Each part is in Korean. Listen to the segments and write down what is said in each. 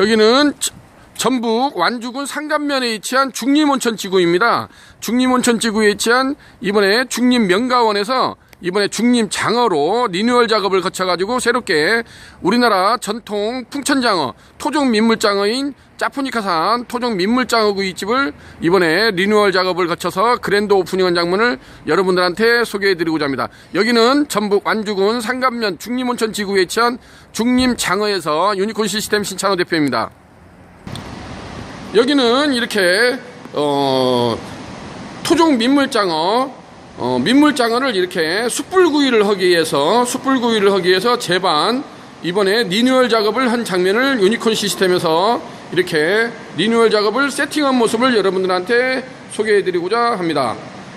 여기는 전북 완주군 상간면에 위치한 중림온천지구입니다. 중림온천지구에 위치한 이번에 중림명가원에서 이번에 중림장어로 리뉴얼 작업을 거쳐가지고 새롭게 우리나라 전통 풍천장어, 토종 민물장어인 짜푸니카산 토종 민물장어 구이집을 이번에 리뉴얼 작업을 거쳐서 그랜드 오프닝한 장면을 여러분들한테 소개해드리고자 합니다. 여기는 전북 완주군 상간면 중림온천지구에 위치한 중림장어에서 유니콘 시스템 신찬호 대표입니다. 여기는 이렇게 토종 민물장어 민물장어를 이렇게 숯불구이를 하기 위해서 제반 이번에 리뉴얼 작업을 한 장면을 유니콘 시스템에서 이렇게 리뉴얼 작업을 세팅한 모습을 여러분들한테 소개해드리고자 합니다.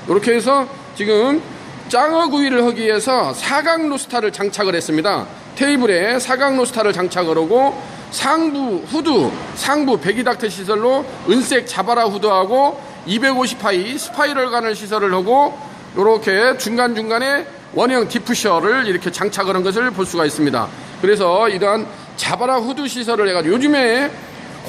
이렇게 해서 지금 장어구이를 하기 위해서 사각 로스타를 장착을 했습니다. 테이블에 사각 로스타를 장착을 하고 상부 후드, 상부 배기닥트 시설로 은색 자바라 후드하고 250파이 스파이럴관을 시설을 하고 이렇게 중간중간에 원형 디퓨셔를 이렇게 장착을 한 것을 볼 수가 있습니다. 그래서 이러한 자바라 후드 시설을 해가지고 요즘에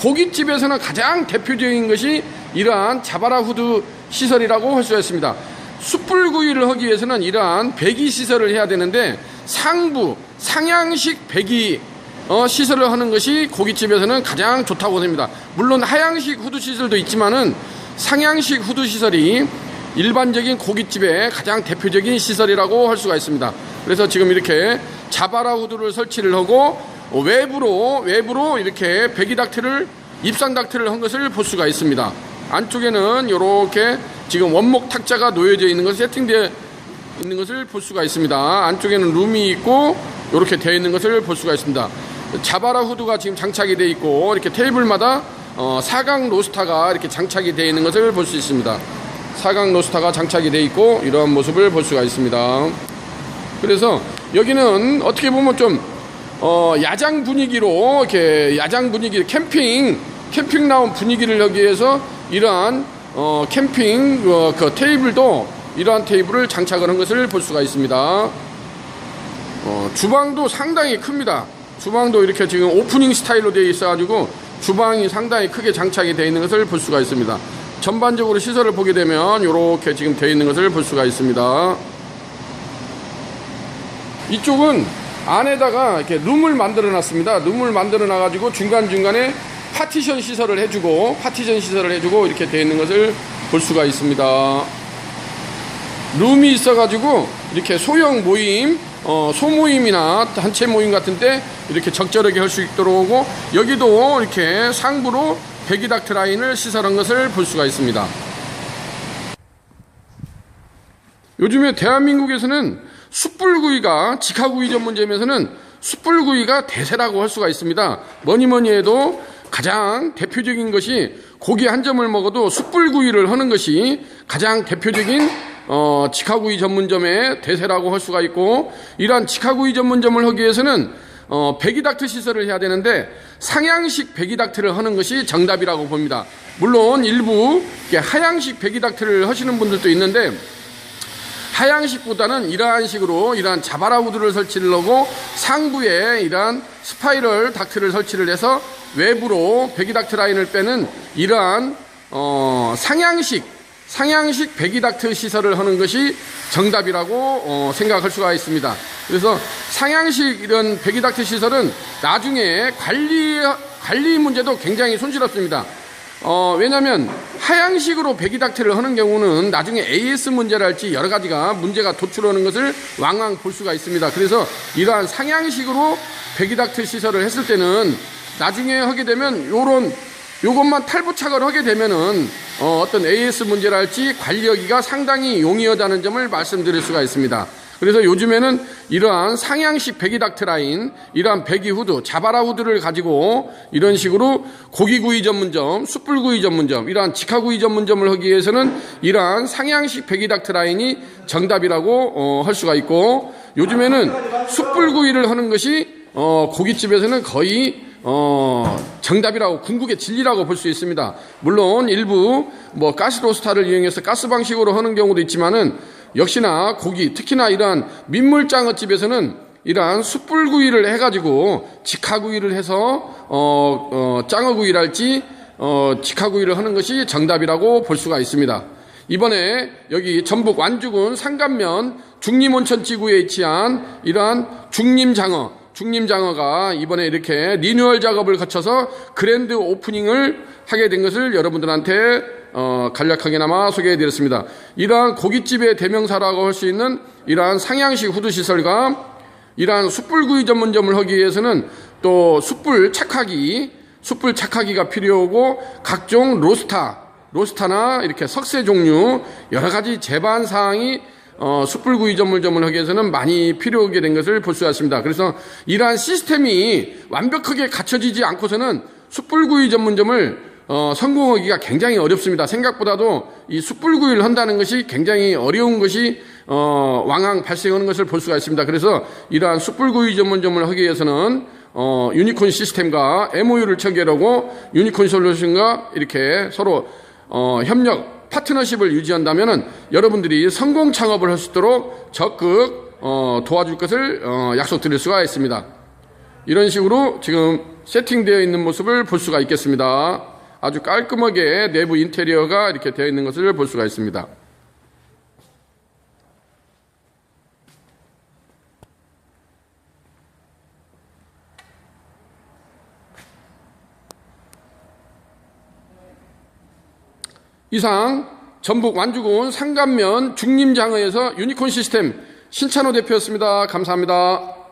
고깃집에서는 가장 대표적인 것이 이러한 자바라 후드 시설이라고 할 수가 있습니다. 숯불구이를 하기 위해서는 이러한 배기 시설을 해야 되는데 상부 상향식 배기 시설을 하는 것이 고깃집에서는 가장 좋다고 합니다. 물론 하향식 후드 시설도 있지만은 상향식 후드 시설이 일반적인 고깃집의 가장 대표적인 시설이라고 할 수가 있습니다. 그래서 지금 이렇게 자바라 후드를 설치를 하고 외부로 이렇게 배기닥트를 입상 닥트를 한 것을 볼 수가 있습니다. 안쪽에는 이렇게 지금 원목 탁자가 놓여져 있는 것이 세팅되어 있는 것을 볼 수가 있습니다. 안쪽에는 룸이 있고 이렇게 되어 있는 것을 볼 수가 있습니다. 자바라 후드가 지금 장착이 되어 있고 이렇게 테이블마다 사각 로스타가 이렇게 장착이 되어 있는 것을 볼 수 있습니다. 사각 로스타가 장착이 되어 있고 이러한 모습을 볼 수가 있습니다. 그래서 여기는 어떻게 보면 좀 야장 분위기로 이렇게 야장 분위기 캠핑 나온 분위기를 하기 위해서 이러한 캠핑 그 테이블도 이러한 테이블을 장착을 한 것을 볼 수가 있습니다. 주방도 상당히 큽니다. 주방도 이렇게 지금 오프닝 스타일로 되어 있어가지고 주방이 상당히 크게 장착이 되어 있는 것을 볼 수가 있습니다. 전반적으로 시설을 보게 되면 이렇게 지금 되어 있는 것을 볼 수가 있습니다. 이쪽은 안에다가 이렇게 룸을 만들어 놨습니다. 룸을 만들어 놔가지고 중간중간에 파티션 시설을 해주고 이렇게 되어 있는 것을 볼 수가 있습니다. 룸이 있어가지고 이렇게 소형 모임, 소모임이나 단체 모임 같은 때 이렇게 적절하게 할 수 있도록 하고 여기도 이렇게 상부로 배기닥트 라인을 시설한 것을 볼 수가 있습니다. 요즘에 대한민국에서는 숯불구이가 직화구이 전문점에서는 숯불구이가 대세라고 할 수가 있습니다. 뭐니 해도 가장 대표적인 것이 고기 한 점을 먹어도 숯불구이를 하는 것이 가장 대표적인 직화구이 전문점의 대세라고 할 수가 있고 이러한 직화구이 전문점을 하기 위해서는 배기닥트 시설을 해야 되는데 상향식 배기닥트를 하는 것이 정답이라고 봅니다. 물론 일부 하향식 배기닥트를 하시는 분들도 있는데 하향식보다는 이러한 식으로 이러한 자바라 후드를 설치를 하고 상부에 이러한 스파이럴 닥트를 설치를 해서 외부로 배기닥트 라인을 빼는 이러한 상향식 배기닥트 시설을 하는 것이 정답이라고 생각할 수가 있습니다. 그래서 상향식 이런 배기닥트 시설은 나중에 관리 문제도 굉장히 손실없습니다. 왜냐하면 하향식으로 배기닥트를 하는 경우는 나중에 AS 문제랄지 여러 가지가 문제가 도출하는 것을 왕왕 볼 수가 있습니다. 그래서 이러한 상향식으로 배기닥트 시설을 했을 때는 나중에 하게 되면 요것만 탈부착을 하게 되면은 어떤 AS 문제랄지 관리하기가 상당히 용이하다는 점을 말씀드릴 수가 있습니다. 그래서 요즘에는 이러한 상향식 배기닥트 라인, 이러한 배기 후드, 자바라 후드를 가지고 이런 식으로 고기구이 전문점, 숯불구이 전문점, 이러한 직화구이 전문점을 하기 위해서는 이러한 상향식 배기닥트 라인이 정답이라고 할 수가 있고 요즘에는 숯불구이를 하는 것이 고깃집에서는 거의 정답이라고 궁극의 진리라고 볼 수 있습니다. 물론 일부 가스로스타를 이용해서 가스 방식으로 하는 경우도 있지만은 역시나 고기 특히나 이러한 민물장어집에서는 이러한 숯불구이를 해가지고 직화구이를 해서 짱어구이랄지 직화구이를 하는 것이 정답이라고 볼 수가 있습니다. 이번에 여기 전북 완주군 상간면 중림온천지구에 위치한 이러한 중림장어가 이번에 이렇게 리뉴얼 작업을 거쳐서 그랜드 오프닝을 하게 된 것을 여러분들한테 간략하게나마 소개해 드렸습니다. 이러한 고깃집의 대명사라고 할 수 있는 이러한 상향식 후드 시설과 이러한 숯불구이 전문점을 하기 위해서는 또 숯불 착화기가 필요하고 각종 로스타나 이렇게 석쇠 종류 여러 가지 제반 사항이 숯불구이 전문점을 하기 위해서는 많이 필요하게 된 것을 볼 수가 있습니다. 그래서 이러한 시스템이 완벽하게 갖춰지지 않고서는 숯불구이 전문점을 성공하기가 굉장히 어렵습니다. 생각보다도 이 숯불구이를 한다는 것이 굉장히 어려운 것이 왕왕 발생하는 것을 볼 수가 있습니다. 그래서 이러한 숯불구이 전문점을 하기 위해서는 유니콘 시스템과 MOU를 체결하고 유니콘 솔루션과 이렇게 서로 협력 파트너십을 유지한다면은 여러분들이 성공 창업을 할 수 있도록 적극 도와줄 것을 약속드릴 수가 있습니다. 이런 식으로 지금 세팅되어 있는 모습을 볼 수가 있겠습니다. 아주 깔끔하게 내부 인테리어가 이렇게 되어 있는 것을 볼 수가 있습니다. 이상 전북 완주군 상간면 중림장어에서 유니콘 시스템 신찬호 대표였습니다. 감사합니다.